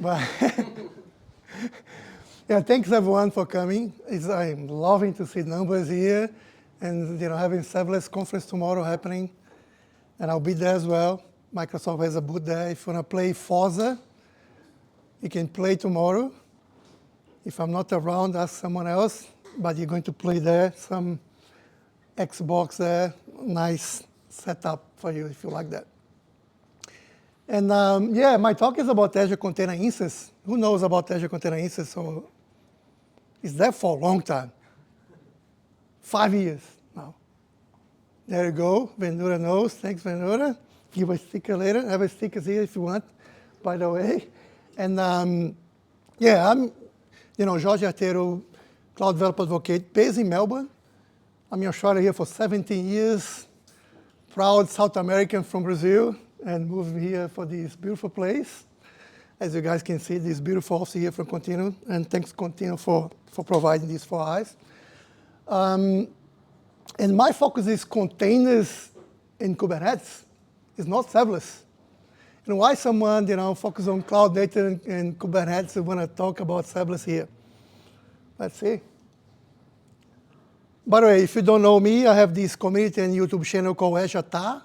But yeah, thanks everyone for coming. I'm loving to see numbers here, and having Serverless conference tomorrow happening, and I'll be there as well. Microsoft has a booth there. If you want to play Forza, you can play tomorrow. If I'm not around, ask someone else, but you're going to play there. Some Xbox there, nice setup for you if you like that. And yeah, my talk is about Azure Container Instances. Who knows about Azure Container Instances? So it's there for a long time. 5 years now. There you go. Ventura knows. Thanks, Ventura. Give a sticker later. I have a stickers here if you want, by the way. And yeah, I'm Jorge Arteiro, Cloud Developer Advocate, based in Melbourne. I'm in Australia here for 17 years. Proud South American from Brazil, and moved here for this beautiful place. As you guys can see, this beautiful office here from Contino, and thanks Contino for providing this for us. And my focus is containers in Kubernetes. It's not serverless. And why someone focus on cloud native and Kubernetes and want to talk about serverless here? Let's see. By the way, if you don't know me, I have this community and YouTube channel called Azure TA.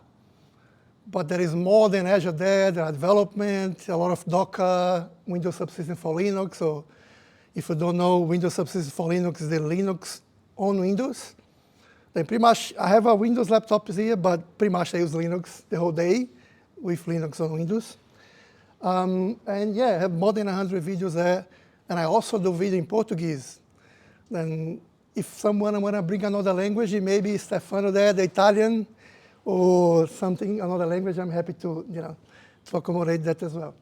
But there is more than Azure there. There are development, a lot of Docker, Windows Subsystem for Linux. So if you don't know, Windows Subsystem for Linux is the Linux on Windows. Then pretty much, I have a Windows laptop here, but pretty much I use Linux the whole day with Linux on Windows. And yeah, I have more than 100 videos there. And I also do video in Portuguese. Then if someone want to bring another language, maybe Stefano there, the Italian, or something, another language, I'm happy to, to accommodate that as well.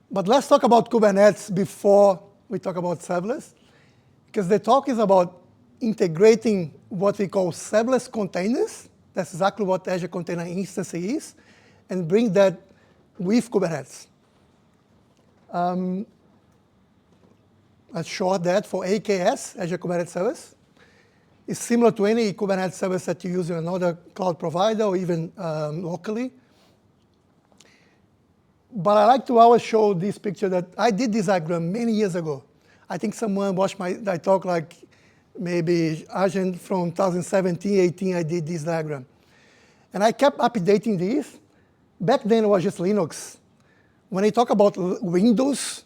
But let's talk about Kubernetes before we talk about serverless, because the talk is about integrating what we call serverless containers. That's exactly what Azure Container Instance is, and bring that with Kubernetes. A short that for AKS, Azure Kubernetes Service. It's similar to any Kubernetes service that you use in another cloud provider or even locally. But I like to always show this picture that I did this diagram many years ago. I think someone watched my talk like maybe Azure from 2017, 18, I did this diagram. And I kept updating this. Back then it was just Linux. When I talk about Windows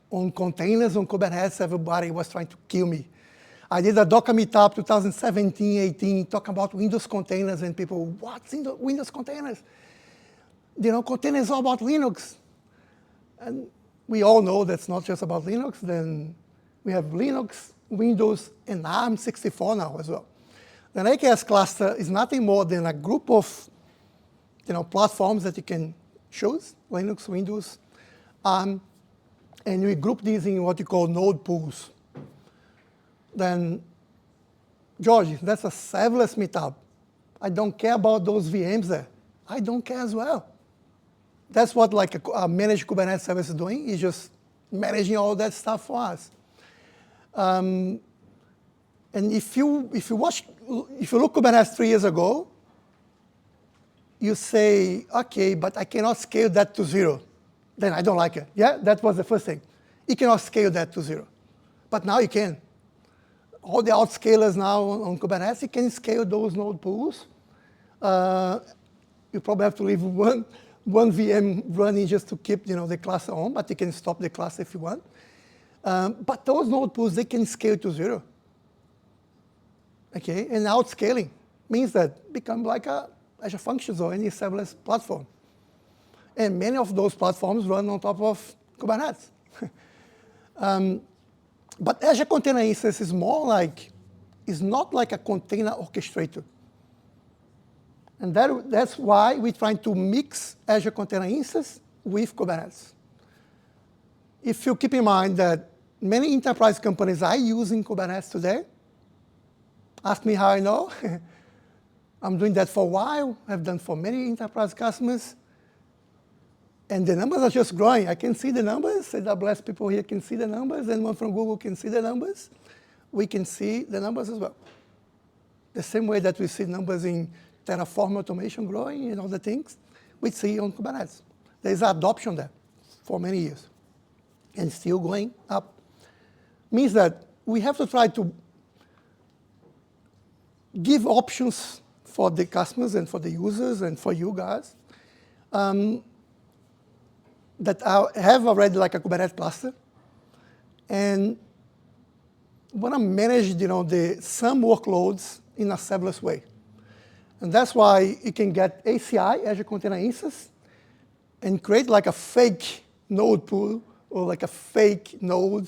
on containers on Kubernetes, everybody was trying to kill me. I did a Docker Meetup 2017, 18, talking about Windows containers, and people, what's in the Windows containers? Containers are about Linux. And we all know that's not just about Linux. Then we have Linux, Windows, and ARM64 now as well. The AKS cluster is nothing more than a group of platforms that you can choose, Linux, Windows, and we group these in what you call node pools. Then, George, that's a serverless meetup. I don't care about those VMs there. I don't care as well. That's what like a managed Kubernetes service is doing, is just managing all that stuff for us. And if you look Kubernetes 3 years ago, you say, okay, but I cannot scale that to 0. Then I don't like it. Yeah, that was the first thing. You cannot scale that to 0. But now you can. All the outscalers now on Kubernetes, you can scale those node pools. You probably have to leave one VM running just to keep the cluster on, but you can stop the cluster if you want. But those node pools, they can scale to 0. Okay, and outscaling means that become like a Azure Functions or any serverless platform. And many of those platforms run on top of Kubernetes. But Azure Container Instance is not like a container orchestrator. And that's why we're trying to mix Azure Container Instance with Kubernetes. If you keep in mind that many enterprise companies are using Kubernetes today, ask me how I know. I'm doing that for a while. I've done for many enterprise customers. And the numbers are just growing. I can see the numbers. AWS people here can see the numbers. Anyone from Google can see the numbers. We can see the numbers as well. The same way that we see numbers in Terraform automation growing and other things, we see on Kubernetes. There's adoption there for many years, and still going up. Means that we have to try to give options for the customers and for the users and for you guys that have already like a Kubernetes cluster and want to manage some workloads in a serverless way. And that's why you can get ACI, Azure Container Instances, and create like a fake node pool or like a fake node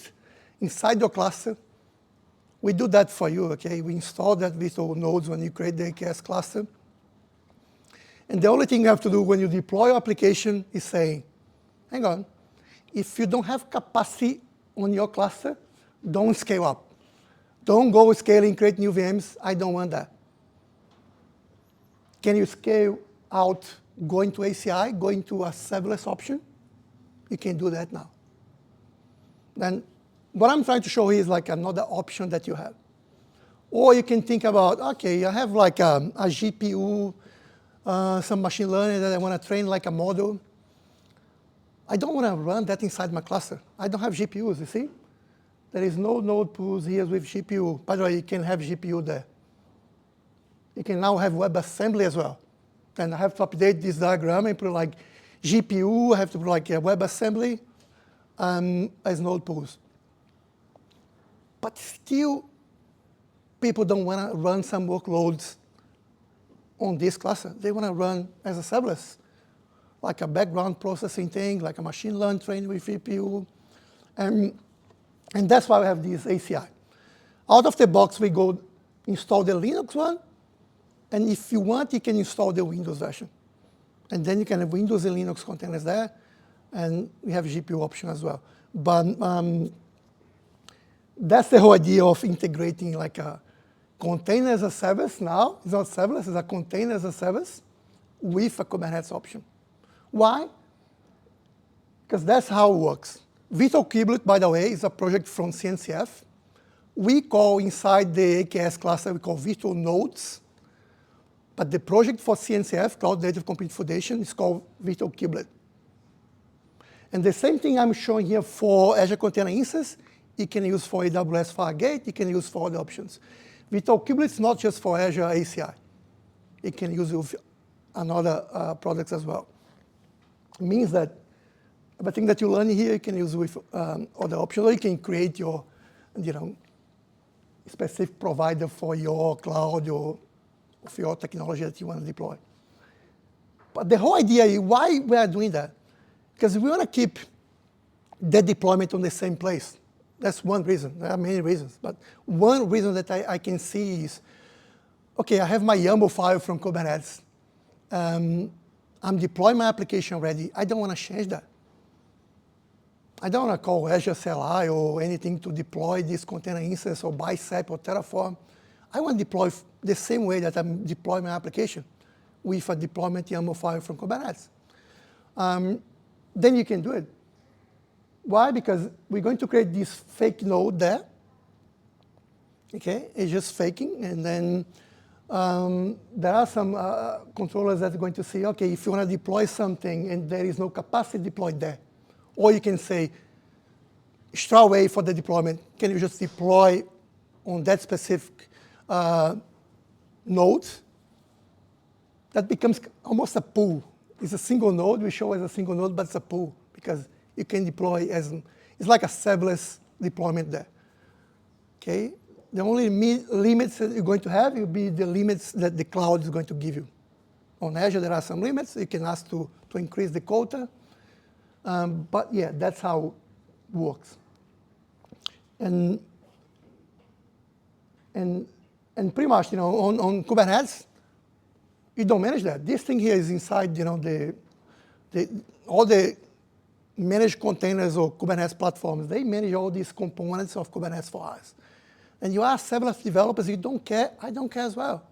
inside your cluster. We do that for you, okay? We install that virtual nodes when you create the AKS cluster. And the only thing you have to do when you deploy your application is saying, hang on, if you don't have capacity on your cluster, don't scale up. Don't go scaling, create new VMs. I don't want that. Can you scale out going to ACI, going to a serverless option? You can do that now. Then what I'm trying to show here is like another option that you have. Or you can think about, okay, I have like a GPU, some machine learning that I want to train like a model. I don't want to run that inside my cluster. I don't have GPUs, you see? There is no node pools here with GPU. By the way, you can have GPU there. You can now have WebAssembly as well. And I have to update this diagram and put like GPU, I have to put like a WebAssembly as node pools. But still, people don't want to run some workloads on this cluster. They want to run as a serverless, like a background processing thing, like a machine learning trained with GPU. And that's why we have this ACI. Out of the box, we go install the Linux one. And if you want, you can install the Windows version. And then you can have Windows and Linux containers there. And we have GPU option as well. But that's the whole idea of integrating like a container as a service now. It's not serverless, it's a container as a service with a Kubernetes option. Why? Because that's how it works. Virtual Kubelet, by the way, is a project from CNCF. We call inside the AKS cluster, we call virtual nodes. But the project for CNCF, Cloud Native Computing Foundation, is called Virtual Kubelet. And the same thing I'm showing here for Azure Container Instances, you can use for AWS Fargate, you can use for other options. Virtual Kubelet is not just for Azure ACI. You can use it with another products as well. It means that everything that you learn here, you can use with other options, or you can create your specific provider for your cloud or for your technology that you want to deploy. But the whole idea is why we are doing that. Because we want to keep the deployment on the same place. That's one reason. There are many reasons. But one reason that I can see is, OK, I have my YAML file from Kubernetes. I'm deploying my application already. I don't want to change that. I don't want to call Azure CLI or anything to deploy this container instance or Bicep or Terraform. I want to deploy the same way that I'm deploying my application with a deployment YAML file from Kubernetes. Then you can do it. Why? Because we're going to create this fake node there. Okay, it's just faking. And then there are some controllers that are going to say, OK, if you want to deploy something and there is no capacity deployed there, or you can say, straight away for the deployment, can you just deploy on that specific node? That becomes almost a pool. It's a single node. We show as a single node, but it's a pool because you can deploy as, it's like a serverless deployment there. Okay? The only limits that you're going to have will be the limits that the cloud is going to give you. On Azure, there are some limits. You can ask to increase the quota. But yeah, that's how it works. And pretty much, on Kubernetes, you don't manage that. This thing here is inside, all the managed containers or Kubernetes platforms. They manage all these components of Kubernetes for us. And you are serverless developers, you don't care. I don't care as well.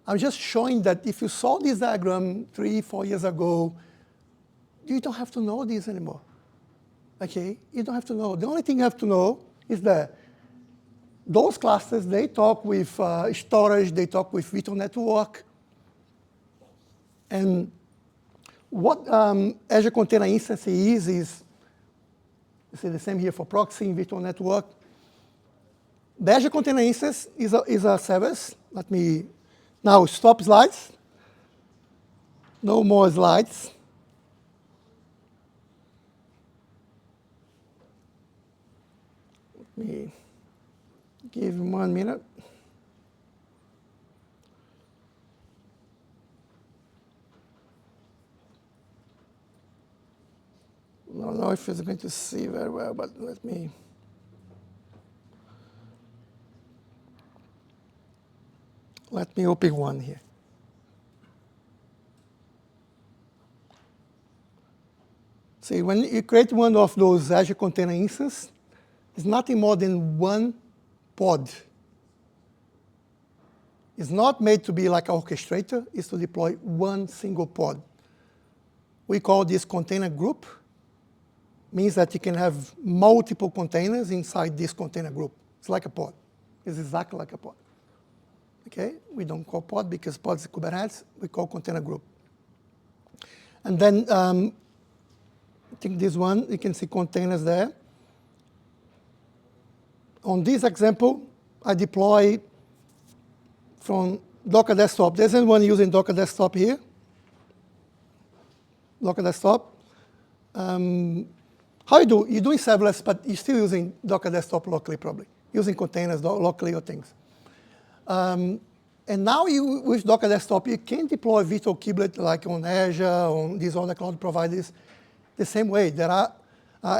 I'm just showing that if you saw this diagram 3-4 years ago, you don't have to know this anymore. Okay? You don't have to know. The only thing you have to know is that those clusters, they talk with storage, they talk with virtual network. And What Azure Container Instances is the same here for proxy, virtual network. The Azure Container Instance is a service. Let me now stop slides. No more slides. Let me give him 1 minute. I don't know if it's going to see very well, but let me. Let me open one here. See, when you create one of those Azure Container Instances, it's nothing more than one pod. It's not made to be like an orchestrator. It's to deploy one single pod. We call this container group. Means that you can have multiple containers inside this container group. It's like a pod. It's exactly like a pod. Okay? We don't call pod because pod is Kubernetes. We call container group. And then I think this one, you can see containers there. On this example, I deploy from Docker Desktop. There's one using Docker Desktop here. Docker Desktop. How you do? You're doing serverless, but you're still using Docker Desktop locally, probably. Using containers locally or things. And now with Docker Desktop, you can deploy virtual kubelet like on Azure, on these other cloud providers, the same way. There are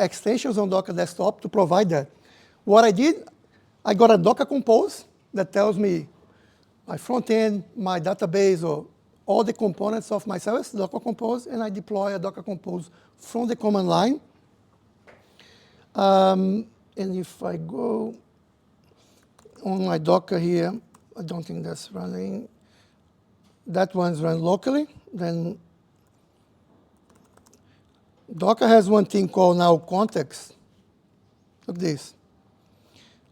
extensions on Docker Desktop to provide that. What I did, I got a Docker Compose that tells me my front end, my database, or all the components of my service, Docker Compose, and I deploy a Docker Compose from the command line. And if I go on my Docker here, I don't think that's running. That one's run locally. Then Docker has one thing called now context. Look at this.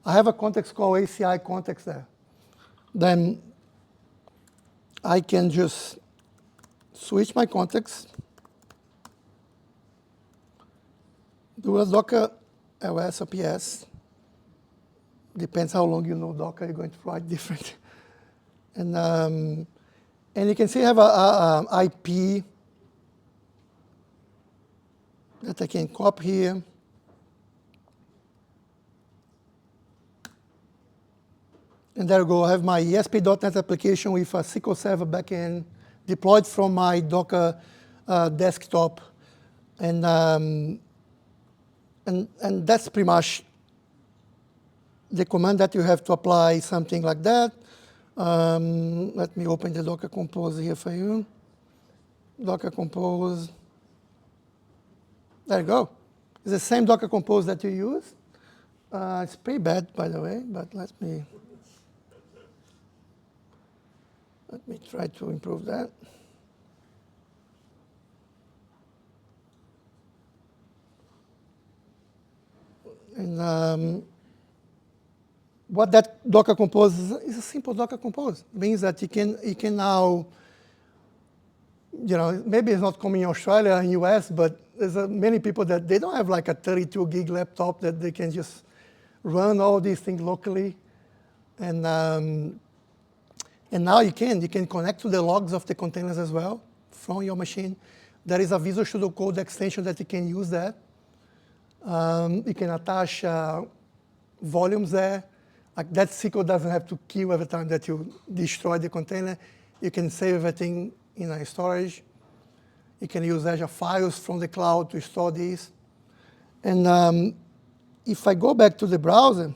I have a context called ACI context there. Then I can just switch my context, do a Docker LS or PS. Depends how long you know Docker, you're going to write different. And you can see I have a IP that I can copy here. And there you go. I have my ESP.NET application with a SQL Server backend deployed from my Docker desktop. And that's pretty much the command that you have to apply, something like that. Let me open the Docker Compose here for you. Docker Compose. There you go. It's the same Docker Compose that you use. It's pretty bad, by the way, but let me try to improve that. And what that Docker Compose is a simple Docker Compose. It means that you can now, maybe it's not common in Australia and US, but there's many people that they don't have like a 32 gig laptop that they can just run all these things locally. And now you can connect to the logs of the containers as well from your machine. There is a Visual Studio Code extension that you can use that. You can attach volumes there. Like that SQL doesn't have to queue every time that you destroy the container. You can save everything in a storage. You can use Azure files from the cloud to store these. And if I go back to the browser,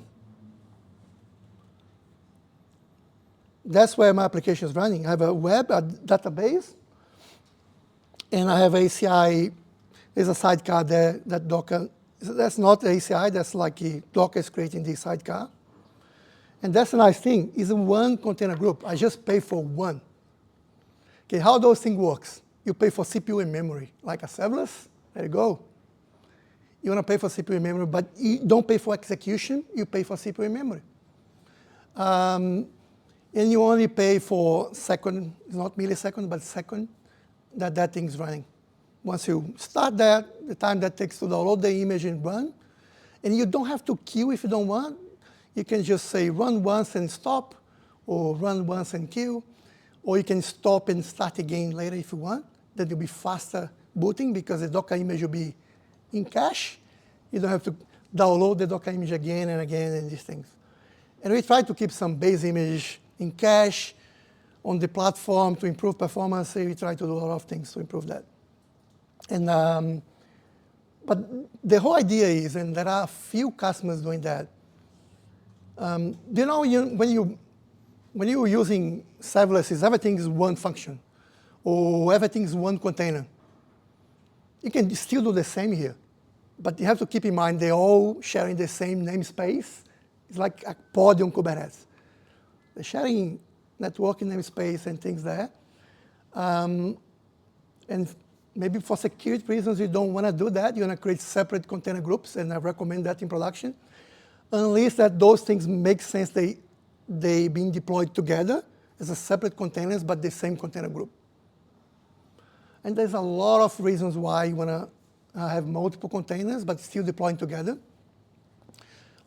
that's where my application is running. I have a web, a database, and I have ACI. There's a sidecar there that Docker. That's not ACI. That's like Docker is creating the sidecar. And that's a nice thing. It's one container group. I just pay for one. Okay, how those things works? You pay for CPU and memory, like a serverless. There you go. You want to pay for CPU and memory, but you don't pay for execution. You pay for CPU and memory. And you only pay for second, it's not millisecond, but second, that thing's running. Once you start that, the time that takes to download the image and run, and you don't have to queue if you don't want. You can just say run once and stop, or run once and queue, or you can stop and start again later if you want. That will be faster booting because the Docker image will be in cache. You don't have to download the Docker image again and again and these things. And we try to keep some base image in cache on the platform to improve performance. We try to do a lot of things to improve that. And but the whole idea is, and there are a few customers doing that. You know, when you're using serverless, everything is one function, or everything is one container. You can still do the same here, but you have to keep in mind they're all sharing the same namespace. It's like a pod on Kubernetes. They're sharing networking namespace and things there. And maybe for security reasons, you don't want to do that. You want to create separate container groups, and I recommend that in production. Unless that those things make sense, they being deployed together as a separate containers, but the same container group. And there's a lot of reasons why you want to have multiple containers, but still deploying together.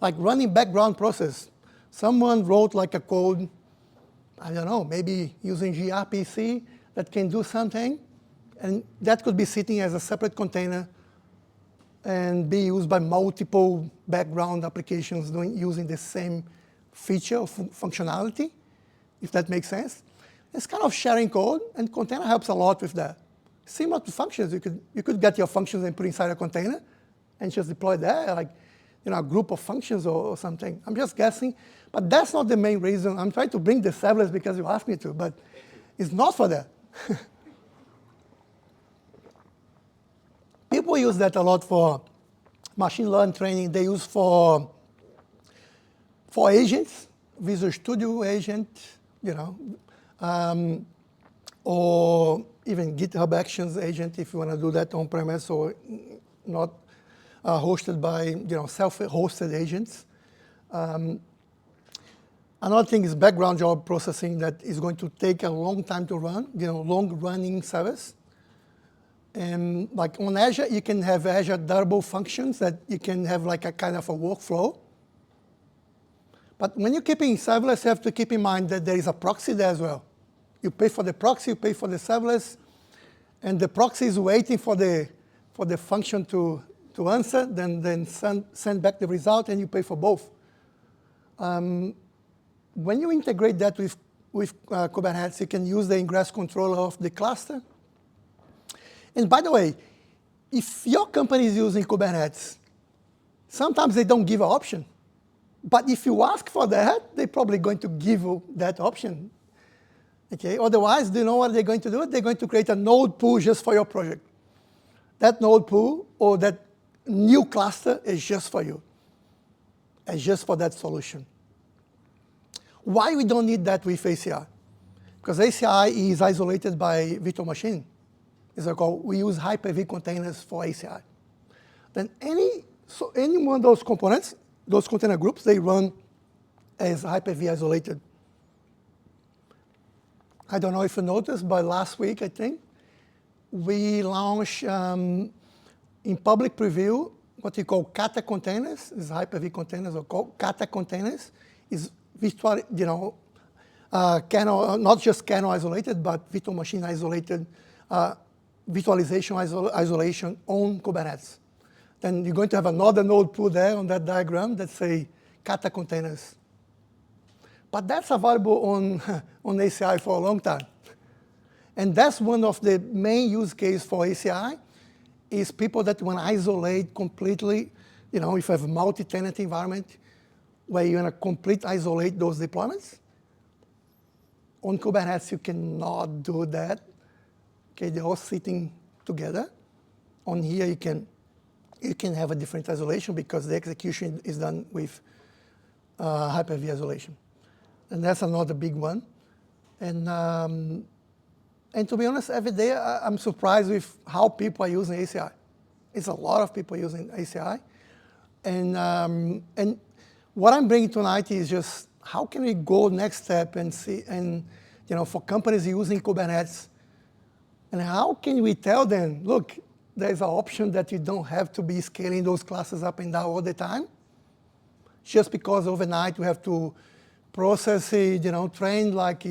Like running background process. Someone wrote like a code, I don't know, maybe using gRPC that can do something, and that could be sitting as a separate container and be used by multiple background applications using the same feature or functionality, if that makes sense. It's kind of sharing code, and container helps a lot with that. Similar to functions, you could get your functions and put inside a container and just deploy there, like a group of functions or something. I'm just guessing, but that's not the main reason. I'm trying to bring the serverless because you asked me to, but it's not for that. People use that a lot for machine learning training. They use for agents, Visual Studio agent, or even GitHub Actions agent if you want to do that on premise or not hosted by self-hosted agents. Another thing is background job processing that is going to take a long time to run, long-running service. And like on Azure, you can have Azure durable functions that you can have like a kind of a workflow. But when you're keeping serverless, you have to keep in mind that there is a proxy there as well. You pay for the proxy, you pay for the serverless, and the proxy is waiting for the function to answer, then send back the result, and you pay for both. When you integrate that with Kubernetes, you can use the ingress controller of the cluster. And by the way, if your company is using Kubernetes, sometimes they don't give an option. But if you ask for that, they're probably going to give you that option. Okay? Otherwise, do you know what they're going to do? They're going to create a node pool just for your project. That node pool or that new cluster is just for you. It's just for that solution. Why we don't need that with ACI? Because ACI is isolated by virtual machine. We use Hyper-V containers for ACI. Then any one of those components, those container groups, they run as Hyper-V isolated. I don't know if you noticed, but last week, I think, we launched in public preview what we call Kata containers. Is Hyper-V containers are called Kata containers. Is virtual, kernel, not just kernel isolated, but virtual machine isolated, virtualization isolation on Kubernetes. Then you're going to have another node pool there on that diagram that say Kata containers. But that's available on ACI for a long time. And that's one of the main use cases for ACI is people that want to isolate completely, if you have a multi-tenant environment where you want to completely isolate those deployments. On Kubernetes, you cannot do that. Okay, they're all sitting together. On here, you can have a different isolation because the execution is done with Hyper-V isolation. And that's another big one. And to be honest, every day I'm surprised with how people are using ACI. It's a lot of people using ACI. And what I'm bringing tonight is just how can we go next step and see, and for companies using Kubernetes, And how can we tell them, look, there's an option that you don't have to be scaling those classes up and down all the time, just because overnight we have to process, train like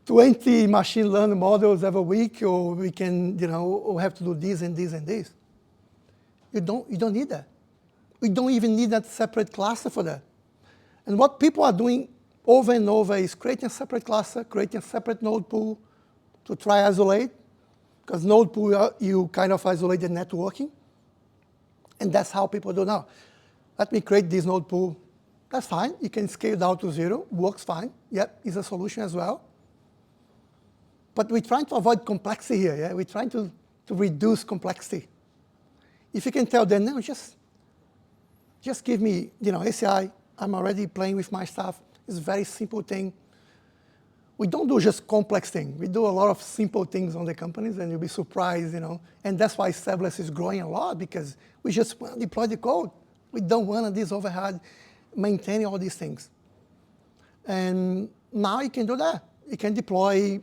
20 machine learning models every week, or we can, we have to do this and this and this. You don't need that. We don't even need that separate cluster for that. And what people are doing over and over is creating a separate cluster, creating a separate node pool to try isolate, because node pool, you kind of isolate the networking. And that's how people do now. Let me create this node pool. That's fine. You can scale down to 0. Works fine. Yep, is a solution as well. But we're trying to avoid complexity here. Yeah? We're trying to reduce complexity. If you can tell them, no, just give me ACI. I'm already playing with my stuff. It's a very simple thing. We don't do just complex things. We do a lot of simple things on the companies, and you'll be surprised, And that's why serverless is growing a lot, because we just want to deploy the code. We don't want this overhead maintaining all these things. And now you can do that. You can deploy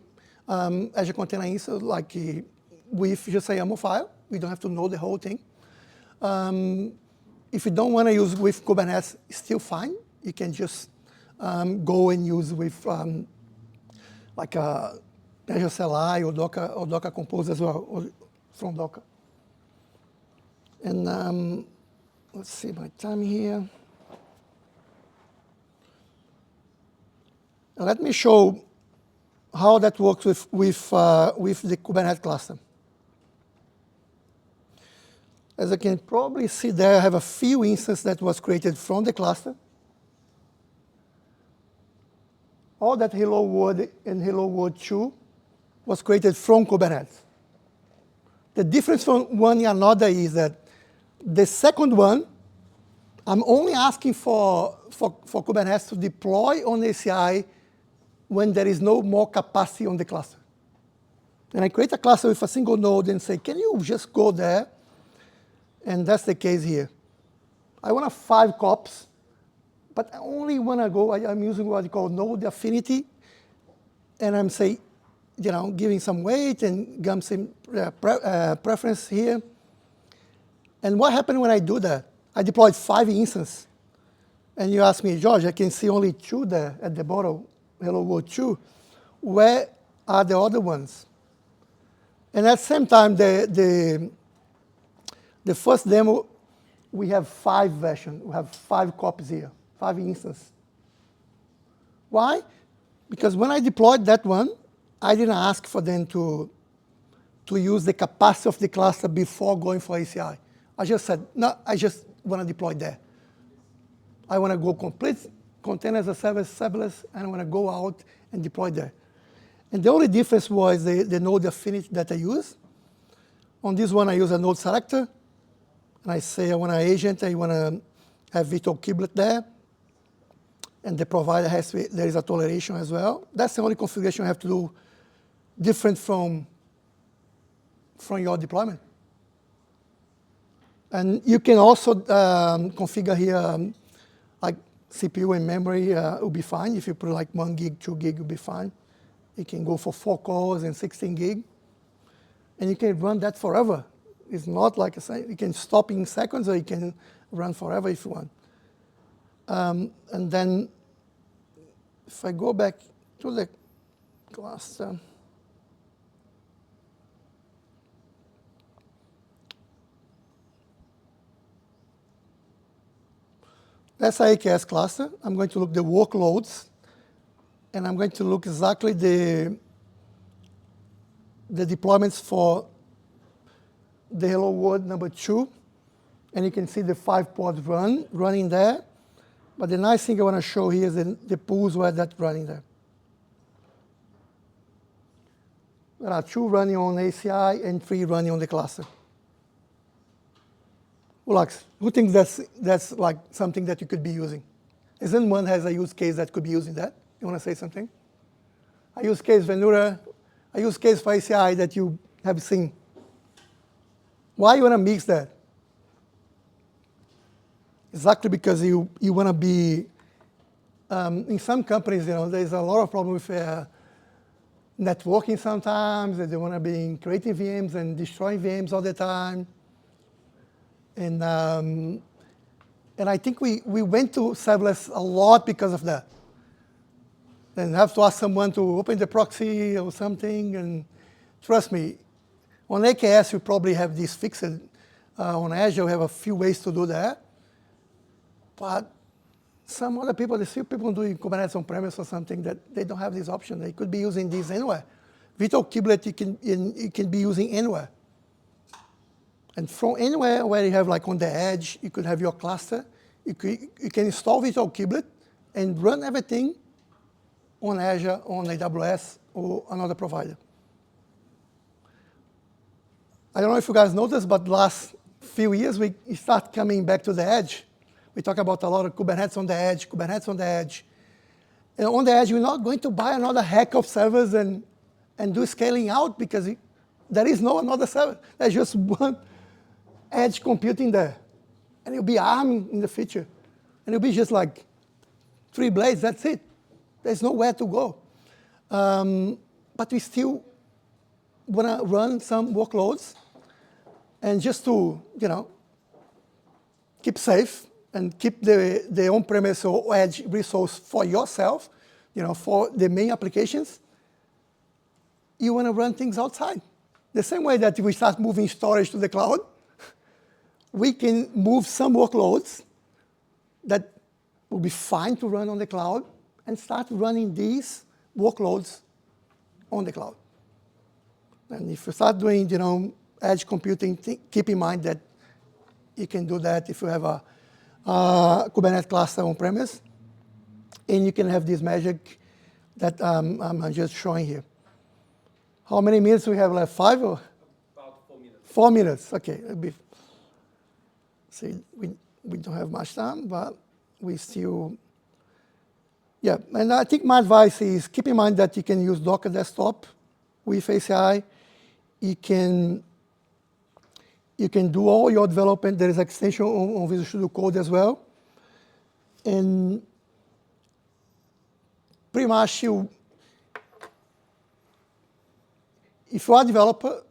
Azure Container Instances like with just a YAML file. We don't have to know the whole thing. If you don't want to use with Kubernetes, it's still fine. You can just go and use with like Azure CLI or Docker Compose as well, or from Docker. And let's see my time here. And let me show how that works with the Kubernetes cluster. As you can probably see there, I have a few instances that was created from the cluster. All that Hello World and Hello World 2 was created from Kubernetes. The difference from one and another is that the second one, I'm only asking for Kubernetes to deploy on ACI when there is no more capacity on the cluster. And I create a cluster with a single node and say, can you just go there? And that's the case here. I want 5 cops, but I only want to go, I'm using what you call node affinity, and I'm saying, giving some weight and giving some preference here. And what happened when I do that? I deployed 5 instances. And you ask me, Jorge, I can see only 2 there at the bottom, Hello World 2. Where are the other ones? And at the same time, the first demo, we have 5 versions. We have 5 copies here, 5 instances. Why? Because when I deployed that one, I didn't ask for them to use the capacity of the cluster before going for ACI. I just said, no, I just want to deploy there. I want to go complete container as a service, serverless, and I want to go out and deploy there. And the only difference was the node affinity that I use. On this one, I use a node selector. And I say I want an agent, I want to have virtual kubelet there. And the provider there is a toleration as well. That's the only configuration you have to do different from your deployment. And you can also configure here like CPU and memory will be fine. If you put like 1 gig, 2 gig will be fine. You can go for 4 cores and 16 gig. And you can run that forever. It's not like you can stop in seconds, or you can run forever if you want. And then if I go back to the cluster, that's an AKS cluster. I'm going to look the workloads, and I'm going to look exactly the deployments for the Hello World number 2, and you can see the 5 pods running there. But the nice thing I want to show here is the pools where that's running there. There are 2 running on ACI and 3 running on the cluster. Who thinks that's like something that you could be using? Is anyone has a use case that could be using that? You want to say something? A use case, Venura, a use case for ACI that you have seen. Why you want to mix that? Exactly because you want to be, in some companies, there's a lot of problem with networking sometimes. They don't want to be creating VMs and destroying VMs all the time. And I think we went to serverless a lot because of that. And have to ask someone to open the proxy or something. And trust me, on AKS, you probably have this fixed. On Azure, you have a few ways to do that. But some other people, there's still people doing Kubernetes on-premise or something that they don't have this option. They could be using this anywhere. Virtual kubelet, you can be using anywhere. And from anywhere where you have like on the edge, you could have your cluster. You can install virtual kubelet and run everything on Azure, on AWS, or another provider. I don't know if you guys noticed, but last few years, we start coming back to the edge. We talk about a lot of Kubernetes on the edge, Kubernetes on the edge. And on the edge, we're not going to buy another hack of servers and do scaling out because there is no another server. There's just one edge computing there. And it'll be ARM in the future. And it'll be just like 3 blades, that's it. There's nowhere to go. But we still want to run some workloads. And just to, keep safe and keep the on-premise or edge resource for yourself, for the main applications, you want to run things outside. The same way that we start moving storage to the cloud, we can move some workloads that will be fine to run on the cloud and start running these workloads on the cloud. And if you start doing, edge computing, keep in mind that you can do that if you have a Kubernetes cluster on-premise, and you can have this magic that I'm just showing here. How many minutes we have left? 5 or? About 4 minutes. 4 minutes, okay. See, we don't have much time, but we still, yeah. And I think my advice is keep in mind that you can use Docker Desktop with ACI. You can do all your development. There is an extension on Visual Studio Code as well. And pretty much if you are a developer,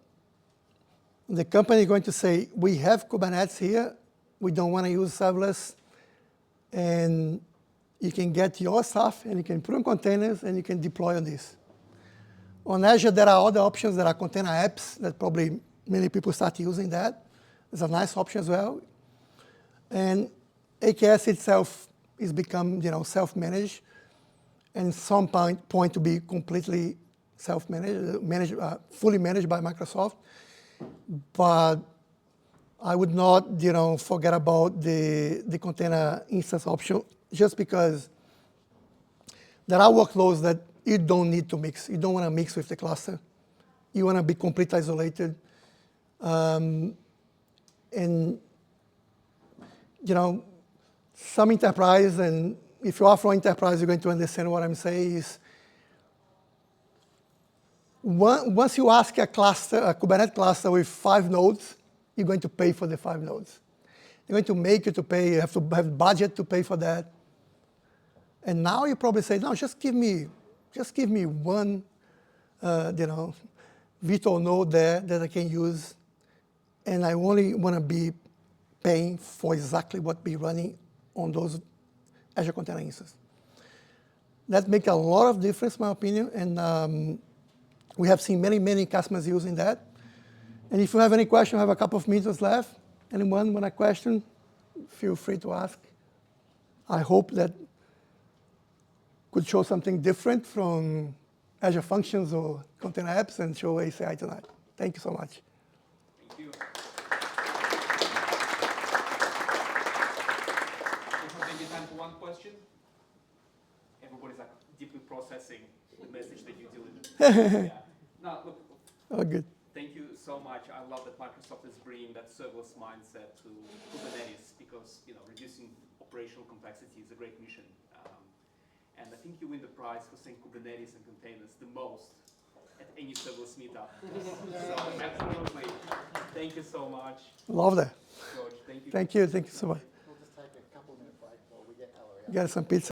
the company is going to say, we have Kubernetes here. We don't want to use serverless. And you can get your stuff, and you can put on containers, and you can deploy on this. On Azure, there are other options. There are container apps that probably many people start using that. It's a nice option as well. And AKS itself is become, self-managed, and some point to be completely self-managed, fully managed by Microsoft. But I would not, forget about the container instance option, just because there are workloads that you don't need to mix. You don't want to mix with the cluster. You want to be completely isolated. And, some enterprise, and if you are from enterprise, you're going to understand what I'm saying is, once you ask a Kubernetes cluster with 5 nodes, you're going to pay for the 5 nodes. They're going to make you to pay. You have to have budget to pay for that. And now you probably say, no, just give me one, virtual node there that I can use, and I only want to be paying for exactly what be running on those Azure Container Instances. That makes a lot of difference, in my opinion, and we have seen many, many customers using that. And if you have any question, I have a couple of minutes left. Anyone want a question, feel free to ask. I hope that could show something different from Azure Functions or Container Apps and show ACI tonight. Thank you so much. Thank you. Maybe time for one question. Everybody's like deeply processing the message that you delivered. Yeah. No, look. Oh, good. Thank you so much. I love that Microsoft is bringing that serverless mindset to Kubernetes because reducing operational complexity is a great mission. And I think you win the prize for saying Kubernetes and containers the most at any serverless meetup. So absolutely, thank you so much. Love that. George, thank you. Thank you so much. We'll just take a couple-minute break while we get Ellery. Get some pizza.